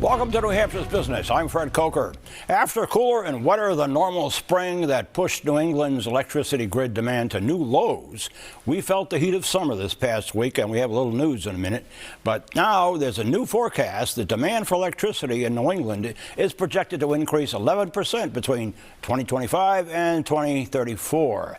Welcome to New Hampshire's Business. I'm Fred Coker. After cooler and wetter than normal spring that pushed New England's electricity grid demand to new lows, we felt the heat of summer this past week, and we have a little news in a minute. But now there's a new forecast. The demand for electricity in New England is projected to increase 11% between 2025 and 2034.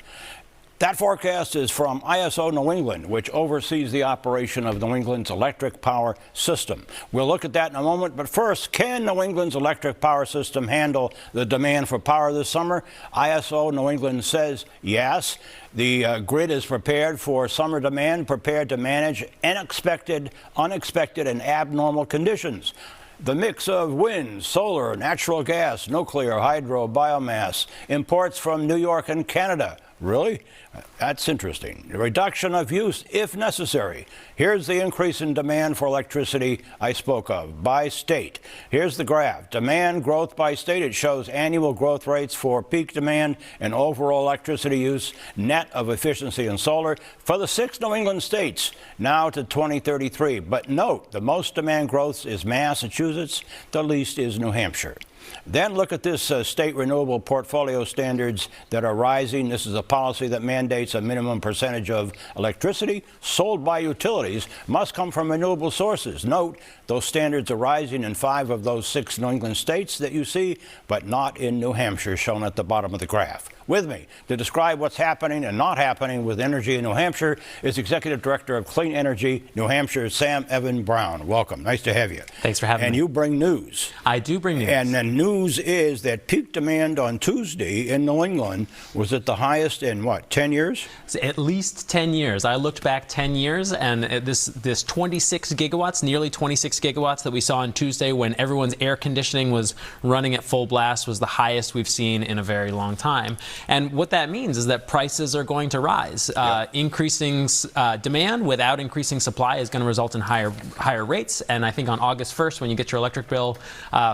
That forecast is from ISO New England, which oversees the operation of New England's electric power system. We'll look at that in a moment, but first, can New England's electric power system handle the demand for power this summer? ISO New England says yes. The grid is prepared for summer demand, prepared to manage unexpected, and abnormal conditions. The mix of wind, solar, natural gas, nuclear, hydro, biomass, imports from New York and Canada. Really? That's interesting. The reduction of use if necessary. Here's the increase in demand for electricity I spoke of by state. Here's the graph. Demand growth by state. It shows annual growth rates for peak demand and overall electricity use, net of efficiency and solar, for the 6 New England states, now to 2033. But note, the most demand growth is Massachusetts, the least is New Hampshire. Then look at this state renewable portfolio standards that are rising. This is a policy that mandates a minimum percentage of electricity sold by utilities must come from renewable sources. Note, those standards are rising in 5 of those 6 New England states that you see, but not in New Hampshire, shown at the bottom of the graph. With me to describe what's happening and not happening with energy in New Hampshire is Executive Director of Clean Energy New Hampshire, Sam Evan Brown. Welcome. Nice to have you. Thanks for having me. And you bring news. I do bring news. And the news is that peak demand on Tuesday in New England was at the highest in, what, 10 years? At least 10 years. I looked back 10 years, and this 26 gigawatts, nearly 26 gigawatts that we saw on Tuesday when everyone's air conditioning was running at full blast was the highest we've seen in a very long time. And what that means is that prices are going to rise. Increasing demand without increasing supply is going to result in higher rates. And I think on August 1st, when you get your electric bill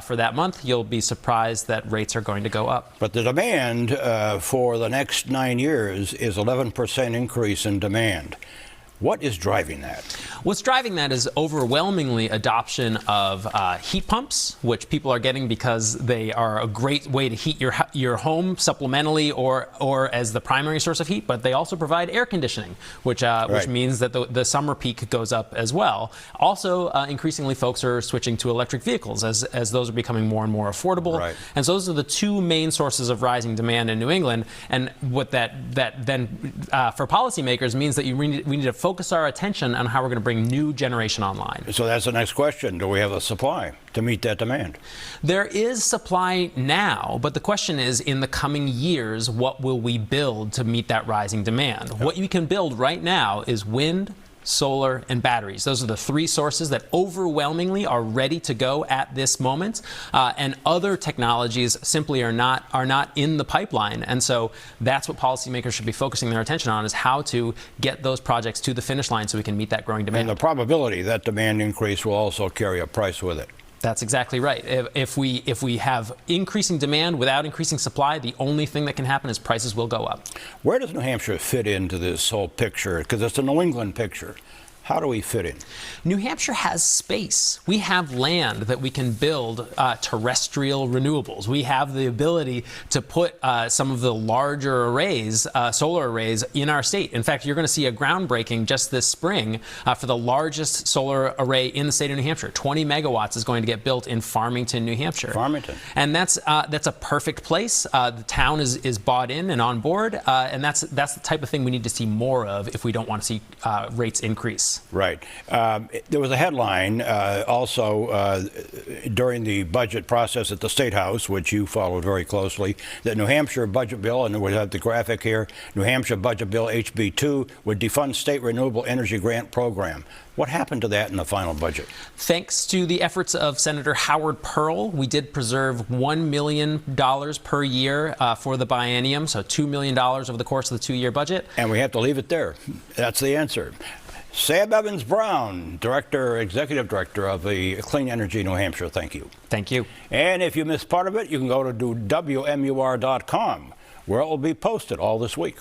for that month, you'll be surprised that rates are going to go up. But the demand for the next 9 years is 11% increase in demand. What is driving that? What's driving that is overwhelmingly adoption of heat pumps, which people are getting because they are a great way to heat your home supplementally or as the primary source of heat, but they also provide air conditioning, which means that the summer peak goes up as well. Also, increasingly folks are switching to electric vehicles as those are becoming more and more affordable. Right. And so those are the 2 main sources of rising demand in New England. And what that then for policymakers means that we need to focus our attention on how we're going to bring new generation online. So that's the next question. Do we have a supply to meet that demand? There is supply now, but the question is, in the coming years, what will we build to meet that rising demand? What you can build right now is wind, solar, and batteries. Those are the 3 sources that overwhelmingly are ready to go at this moment, and other technologies simply are not in the pipeline. And so that's what policymakers should be focusing their attention on, is how to get those projects to the finish line so we can meet that growing demand. And the probability that demand increase will also carry a price with it. That's exactly right. If we have increasing demand without increasing supply, the only thing that can happen is prices will go up. Where does New Hampshire fit into this whole picture? Because it's a New England picture. How do we fit in? New Hampshire has space. We have land that we can build terrestrial renewables. We have the ability to put some of the larger arrays, solar arrays, in our state. In fact, you're going to see a groundbreaking just this spring for the largest solar array in the state of New Hampshire. 20 megawatts is going to get built in Farmington, New Hampshire. Farmington. And that's a perfect place. The town is bought in and on board, and that's the type of thing we need to see more of if we don't want to see rates increase. Right. There was a headline also during the budget process at the State House, which you followed very closely, that New Hampshire budget bill, and we have the graphic here, New Hampshire budget bill HB2 would defund state renewable energy grant program. What happened to that in the final budget? Thanks to the efforts of Senator Howard Pearl, we did preserve $1 million per year for the biennium, so $2 million over the course of the 2-year budget. And we have to leave it there. That's the answer. Sam Evans Brown, Executive Director of the Clean Energy New Hampshire, thank you. Thank you. And if you missed part of it, you can go to WMUR.com, where it will be posted all this week.